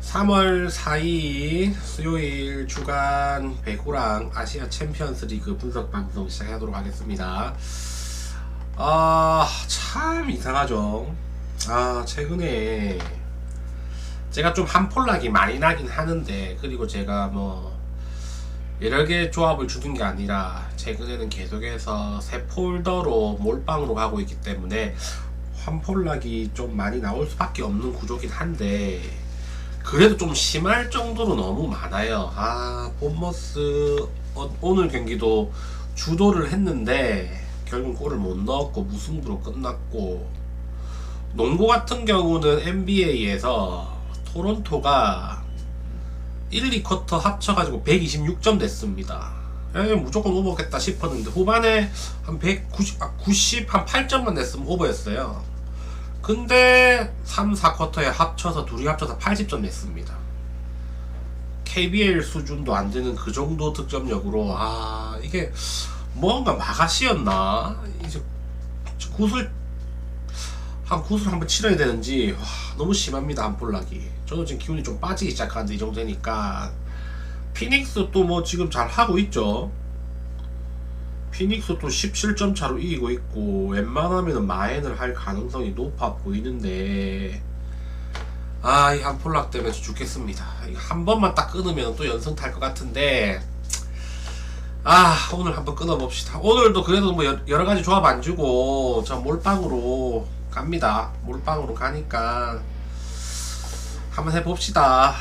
3월 4일 수요일 주간 배구랑 아시아 챔피언스 리그 분석 방송 시작하도록 하겠습니다. 참 이상하죠. 최근에 제가 좀 한폴락이 많이 나긴 하는데, 그리고 제가 뭐 여러 개 조합을 주는 게 아니라 최근에는 계속해서 새 폴더로 몰빵으로 가고 있기 때문에 한폴락이 좀 많이 나올 수밖에 없는 구조긴 한데, 그래도 좀 심할 정도로 너무 많아요. 본머스 오늘 경기도 주도를 했는데 결국 골을 못 넣었고 무승부로 끝났고, 농구 같은 경우는 NBA에서 토론토가 1, 2쿼터 합쳐가지고 126점 됐습니다. 무조건 오버겠다 싶었는데 후반에 한 90, 한 8점만 냈으면 오버였어요. 근데 3, 4쿼터에 합쳐서 둘이 합쳐서 80점 냈습니다. KBL 수준도 안 되는 그 정도 득점력으로, 이게 뭔가 마가시였나? 이제 굿을 한번 치러야 되는지, 너무 심합니다. 한폴락이. 저는 지금 기운이 좀 빠지기 시작하는데 이 정도 되니까. 피닉스 또 뭐 지금 잘 하고 있죠. 피닉스 또 17점 차로 이기고 있고, 웬만하면 마엔을 할 가능성이 높아 보이는데, 이 한폴락 때문에 죽겠습니다. 이거 한 번만 딱 끊으면 또 연승 탈 것 같은데, 오늘 한번 끊어봅시다. 오늘도 그래도 뭐 여러가지 조합 안 주고 저 몰빵으로 갑니다. 몰빵으로 가니까 한번 해봅시다.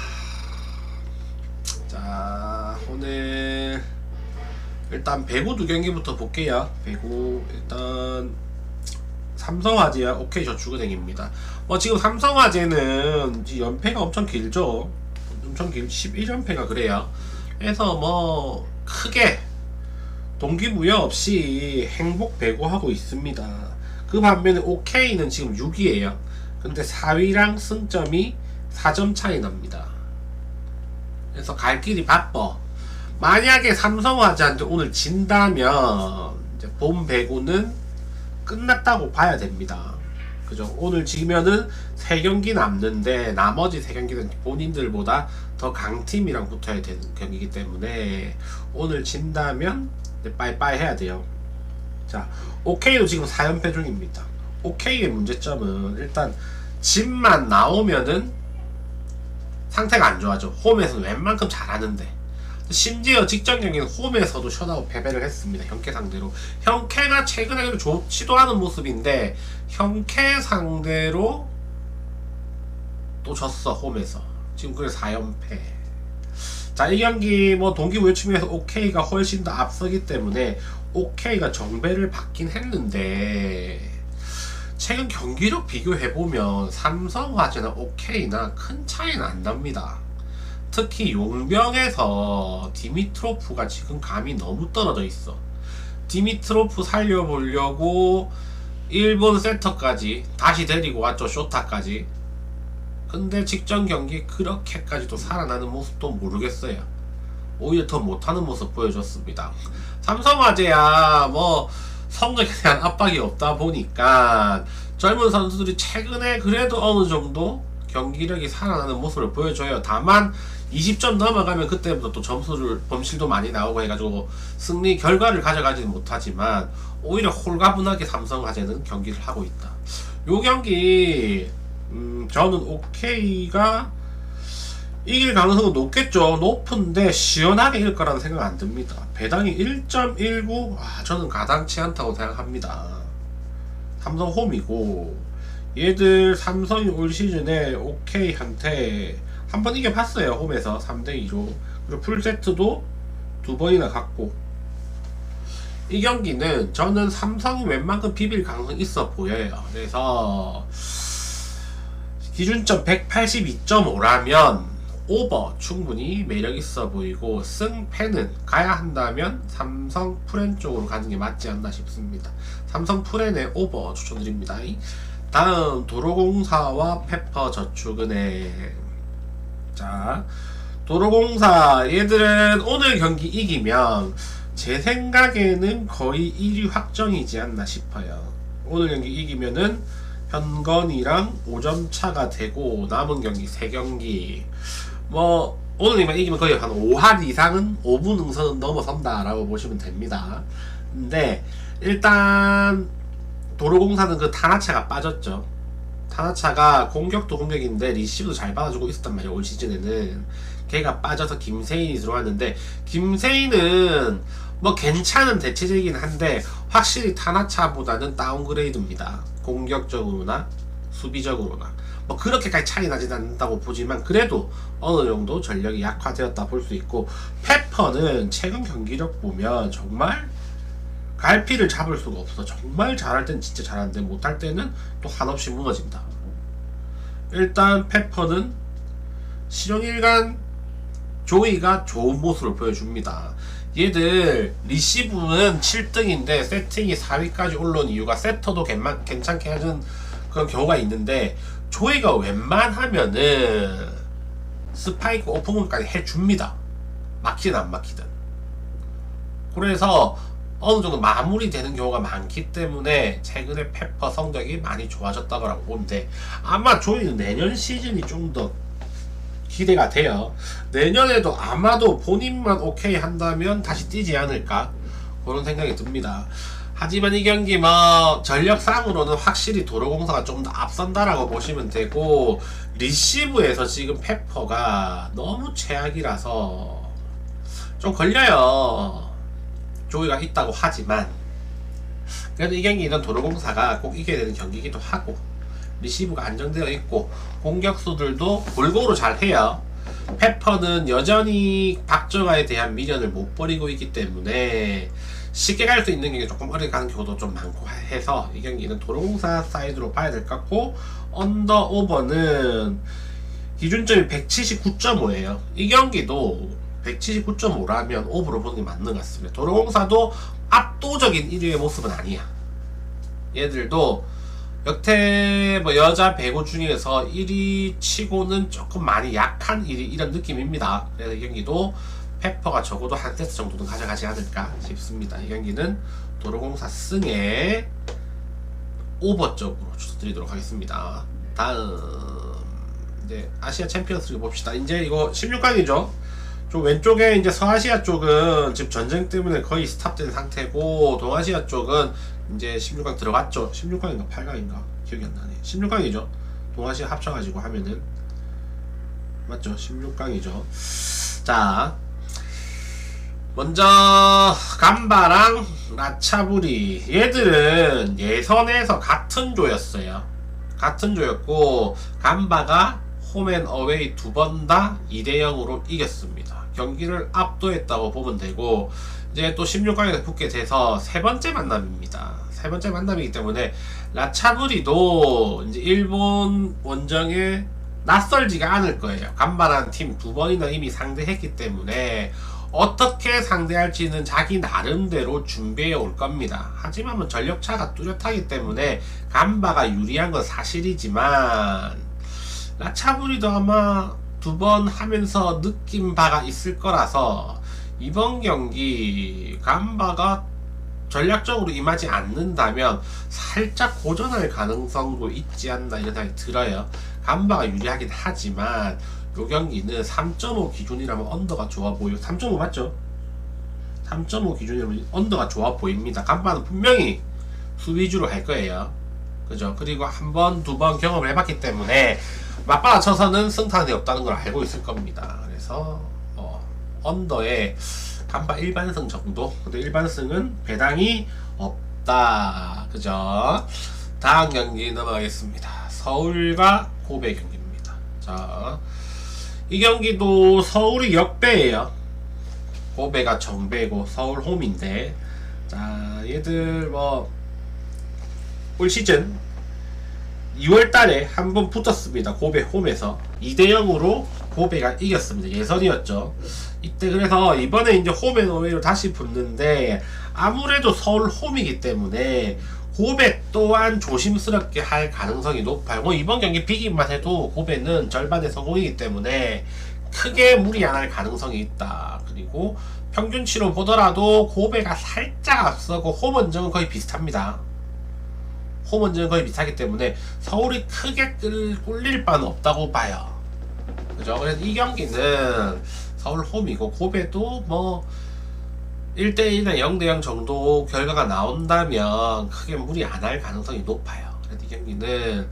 자, 오늘 일단 배구 두 경기부터 볼게요. 배구 일단 삼성화재야 오케이 저축은행입니다. 지금 삼성화재는 연패가 엄청 길죠. 엄청 11연패가 그래요. 그래서 뭐 크게 동기부여 없이 행복 배구하고 있습니다. 그 반면에 OK는 지금 6위에요. 근데 4위랑 승점이 4점 차이 납니다. 그래서 갈 길이 바빠. 만약에 삼성화재한테 오늘 진다면 이제 본 배구는 끝났다고 봐야 됩니다. 그죠? 오늘 지면은 3경기 남는데 나머지 3경기는 본인들보다 더 강팀이랑 붙어야 되는 경기이기 때문에 오늘 진다면 이제 빠이빠이 해야 돼요. 자, OK도 지금 4연패 중입니다. OK의 문제점은 일단 진만 나오면은 상태가 안 좋아져. 홈에서는 웬만큼 잘하는데, 심지어 직전 경기는 홈에서도 셧아웃 패배를 했습니다. 형캐 상대로. 형캐가 최근에 좋지도 않은 모습인데 형캐 상대로 또 졌어. 홈에서. 지금 그래 4연패. 자, 이 경기 뭐 동기부여 측면에서 OK가 훨씬 더 앞서기 때문에 OK가 정배를 받긴 했는데, 최근 경기력 비교해보면 삼성화재나 OK나 큰 차이는 안 납니다. 특히 용병에서 디미트로프가 지금 감이 너무 떨어져 있어. 디미트로프 살려보려고 일본 세터까지 다시 데리고 왔죠. 쇼타까지. 근데 직전 경기 그렇게까지도 살아나는 모습도 모르겠어요. 오히려 더 못하는 모습 보여줬습니다. 삼성화재야 뭐 성적에 대한 압박이 없다 보니까 젊은 선수들이 최근에 그래도 어느 정도 경기력이 살아나는 모습을 보여줘요. 다만 20점 넘어가면 그때부터 또 점수를 범실도 많이 나오고 해가지고 승리 결과를 가져가지는 못하지만 오히려 홀가분하게 삼성화재는 경기를 하고 있다. 요 경기 저는 OK가 이길 가능성은 높겠죠. 높은데 시원하게 이길 거라는 생각 안 듭니다. 배당이 1.19, 저는 가당치 않다고 생각합니다. 삼성 홈이고, 얘들 삼성이 올 시즌에 OK한테 한번 이겨봤어요. 홈에서 3대2로. 그리고 풀세트도 2번이나 갔고, 이 경기는 저는 삼성이 웬만큼 비빌 가능성이 있어 보여요. 그래서 기준점 182.5라면 오버 충분히 매력 있어 보이고, 승패는 가야 한다면 삼성 프렌 쪽으로 가는 게 맞지 않나 싶습니다. 삼성 프렌의 오버 추천드립니다. 다음 도로공사와 페퍼저축은행. 자, 도로공사 얘들은 오늘 경기 이기면 제 생각에는 거의 1위 확정이지 않나 싶어요. 오늘 경기 이기면은 현건이랑 5점 차가 되고 남은 경기 3경기 뭐 오늘이만 이기면 거의 한 5할 이상은 5분 응선은 넘어선다 라고 보시면 됩니다. 근데 일단 도로공사는 그 타나차가 빠졌죠. 타나차가 공격도 공격인데 리시브도 잘 받아주고 있었단 말이에요. 올 시즌에는 걔가 빠져서 김세인이 들어왔는데, 김세인은 뭐 괜찮은 대체제이긴 한데 확실히 타나차보다는 다운그레이드입니다. 공격적으로나 수비적으로나 뭐 그렇게까지 차이 나진 않는다고 보지만 그래도 어느 정도 전력이 약화되었다 볼 수 있고, 페퍼는 최근 경기력 보면 정말 갈피를 잡을 수가 없어. 정말 잘할 땐 진짜 잘하는데 못할 때는 또 한없이 무너진다. 일단 페퍼는 시종일관 조이가 좋은 모습을 보여줍니다. 얘들 리시브는 7등인데 세팅이 4위까지 올라온 이유가 세터도 괜찮게 하는 그런 경우가 있는데, 조이가 웬만하면은 스파이크 오픈문까지 해줍니다. 막히든 안 막히든. 그래서 어느 정도 마무리되는 경우가 많기 때문에 최근에 페퍼 성적이 많이 좋아졌다고 보면 돼. 아마 조이는 내년 시즌이 좀 더 기대가 돼요. 내년에도 아마도 본인만 오케이 한다면 다시 뛰지 않을까 그런 생각이 듭니다. 하지만 이 경기 뭐 전력상으로는 확실히 도로공사가 좀 더 앞선다라고 보시면 되고, 리시브에서 지금 페퍼가 너무 최악이라서 좀 걸려요. 조이가 있다고 하지만 그래도 이 경기는 도로공사가 꼭 이겨야 되는 경기이기도 하고, 리시브가 안정되어 있고 공격수들도 골고루 잘 해요. 페퍼는 여전히 박정아에 대한 미련을 못 버리고 있기 때문에 쉽게 갈 수 있는 경기 조금 어렵게 가는 경우도 좀 많고 해서 이 경기는 도로공사 사이드로 봐야 될 것 같고, 언더 오버는 기준점이 179.5예요. 이 경기도 179.5라면 오버로 보는 게 맞는 것 같습니다. 도로공사도 압도적인 1위의 모습은 아니야. 얘들도 여태 뭐 여자 배구 중에서 1위 치고는 조금 많이 약한 1위 이런 느낌입니다. 그래서 이 경기도 페퍼가 적어도 한 세트 정도는 가져가지 않을까 싶습니다. 이 경기는 도로공사 승에 오버 쪽으로 추천드리도록 하겠습니다. 다음 이제 아시아 챔피언스리그 봅시다. 이제 이거 16강이죠. 좀 왼쪽에 이제 서아시아 쪽은 지금 전쟁 때문에 거의 스탑된 상태고, 동아시아 쪽은 이제 16강 들어갔죠. 16강인가 8강인가 기억이 안 나네. 16강이죠. 동아시아 합쳐가지고 하면은 맞죠. 16강이죠. 자, 먼저 감바랑 라차부리, 얘들은 예선에서 같은 조였어요. 같은 조였고 감바가 홈앤 어웨이 두 번 다 2대0으로 이겼습니다. 경기를 압도했다고 보면 되고, 이제 또 16강에서 붙게 돼서 세 번째 만남입니다. 세 번째 만남이기 때문에 라차부리도 이제 일본 원정에 낯설지가 않을 거예요. 간발한 팀 두 번이나 이미 상대했기 때문에 어떻게 상대할지는 자기 나름대로 준비해 올 겁니다. 하지만 뭐 전력차가 뚜렷하기 때문에 간바가 유리한 건 사실이지만, 라차부리도 아마 두 번 하면서 느낀 바가 있을 거라서 이번 경기 간바가 전략적으로 임하지 않는다면 살짝 고전할 가능성도 있지 않나 이런 생각이 들어요. 간바가 유리하긴 하지만 이 경기는 3.5 기준이라면 언더가 좋아 보여요. 3.5 맞죠? 3.5 기준이라면 언더가 좋아 보입니다. 간바는 분명히 수비주로 할 거예요. 그죠? 그리고 한 번, 두 번 경험을 해봤기 때문에 맞받아쳐서는 승산이 없다는 걸 알고 있을 겁니다. 그래서 언더에 간바 일반승 정도. 근데 일반승은 배당이 없다. 그죠? 다음 경기 넘어가겠습니다. 서울과 고베 경기입니다. 자, 이 경기도 서울이 역배예요. 고베가 정배고 서울 홈인데, 자, 얘들 뭐 올 시즌 2월달에 한번 붙었습니다. 고베 홈에서 2대0으로 고베가 이겼습니다. 예선이었죠. 이때 그래서 이번에 이제 홈앤어웨이로 다시 붙는데, 아무래도 서울 홈이기 때문에 고베 또한 조심스럽게 할 가능성이 높아요. 뭐 이번 경기 비기만 해도 고베는 절반의 성공이기 때문에 크게 무리 안 할 가능성이 있다. 그리고 평균치로 보더라도 고베가 살짝 앞서고 홈 원정은 거의 비슷합니다. 홈 원정은 거의 비슷하기 때문에 서울이 크게 꿀릴 바는 없다고 봐요. 그죠? 그래서 이 경기는 서울 홈이고, 고배도 뭐 1대1이나 0대0 정도 결과가 나온다면 크게 무리 안 할 가능성이 높아요. 그래서 이 경기는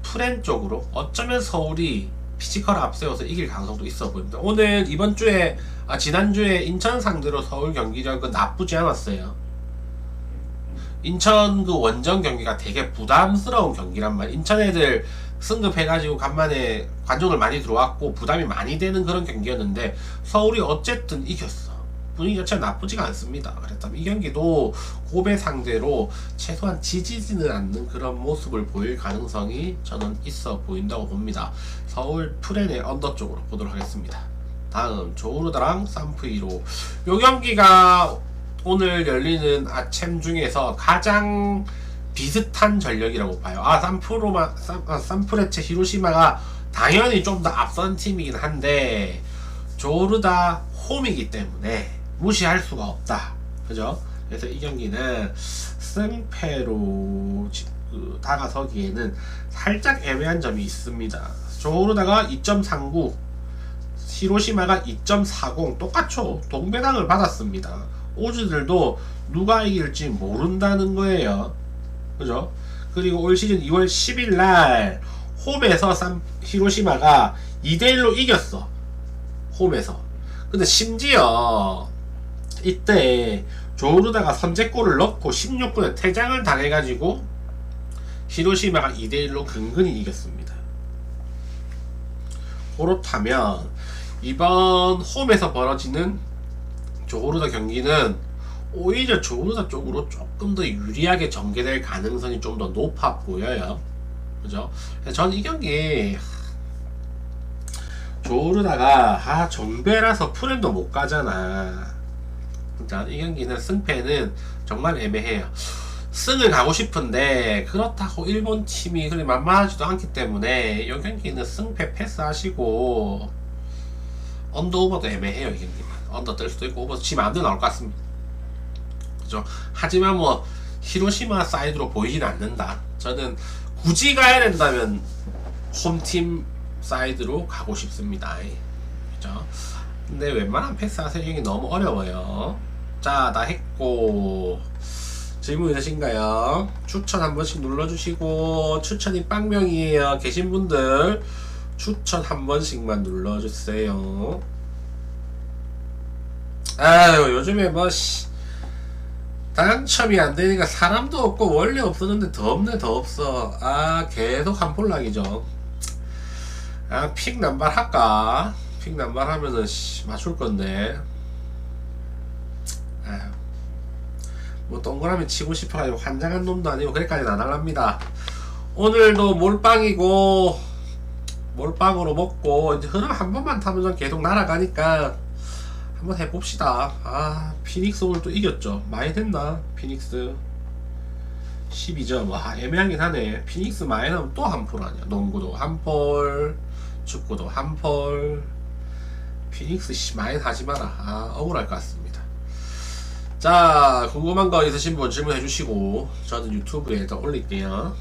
프렌 쪽으로 어쩌면 서울이 피지컬 앞세워서 이길 가능성도 있어 보입니다. 오늘 이번 주에 지난주에 인천 상대로 서울 경기력은 나쁘지 않았어요. 인천 그 원정 경기가 되게 부담스러운 경기란 말이에요. 인천 애들 승급해가지고 간만에 관중을 많이 들어왔고 부담이 많이 되는 그런 경기였는데 서울이 어쨌든 이겼어. 분위기 자체가 나쁘지가 않습니다. 그랬다면 이 경기도 고배 상대로 최소한 지지지는 않는 그런 모습을 보일 가능성이 저는 있어 보인다고 봅니다. 서울 프렌의 언더 쪽으로 보도록 하겠습니다. 다음 조르다랑 산프이로, 요 경기가 오늘 열리는 아챔 중에서 가장 비슷한 전력이라고 봐요. 산프레체 히로시마가 당연히 좀 더 앞선 팀이긴 한데 조르다 홈이기 때문에 무시할 수가 없다. 그죠? 그래서 이 경기는 승패로 다가서기에는 살짝 애매한 점이 있습니다. 조르다가 2.39, 히로시마가 2.40, 똑같죠. 동배당을 받았습니다. 오즈들도 누가 이길지 모른다는 거예요. 그죠? 그리고 올 시즌 2월 10일 날 홈에서 히로시마가 2대1로 이겼어. 홈에서. 근데 심지어 이때 조르다가 선제골을 넣고 16분에 퇴장을 당해가지고 히로시마가 2대1로 근근히 이겼습니다. 그렇다면 이번 홈에서 벌어지는 조르다 경기는 오히려 조르다 쪽으로 조금 더 유리하게 전개될 가능성이 좀 더 높아 보여요. 그죠? 저는 이 경기 조르다가 정배라서 프렌도 못 가잖아. 진짜 이 경기는 승패는 정말 애매해요. 승을 가고 싶은데 그렇다고 일본 팀이 그리 만만하지도 않기 때문에 이 경기는 승패 패스하시고 언더 오버도 애매해요. 이 경기는 언더 뜰 수도 있고 오버 지금 안도 나올 것 같습니다. 그죠? 하지만 뭐 히로시마 사이드로 보이진 않는다. 저는 굳이 가야 된다면 홈팀 사이드로 가고 싶습니다. 그죠? 근데 웬만한 패스 하세요 너무 어려워요. 자, 다 했고 질문 있으신가요? 추천 한 번씩 눌러주시고, 추천이 빵명이에요. 계신 분들 추천 한 번씩만 눌러주세요. 아유, 요즘에 뭐 당첨이 안 되니까 사람도 없고, 원래 없었는데 더 없네. 더 없어. 계속 한폴락이죠. 픽 남발 할까? 픽 남발 하면은 맞출 건데. 뭐 동그라미 치고 싶어가지고 환장한 놈도 아니고 그래까지는 안 할랍니다. 오늘도 몰빵이고 몰빵으로 먹고 이제 흐름 한 번만 타면 전 계속 날아가니까 한번 해봅시다. 피닉스 오늘 또 이겼죠. 많이 됐나? 피닉스 12점. 애매하긴 하네. 피닉스 많이 나오면 또 한 폴 아니야. 농구도 한 폴, 축구도 한 폴. 피닉스 많이 하지 마라. 억울할 것 같습니다. 자, 궁금한 거 있으신 분 질문해 주시고 저는 유튜브에 일단 올릴게요.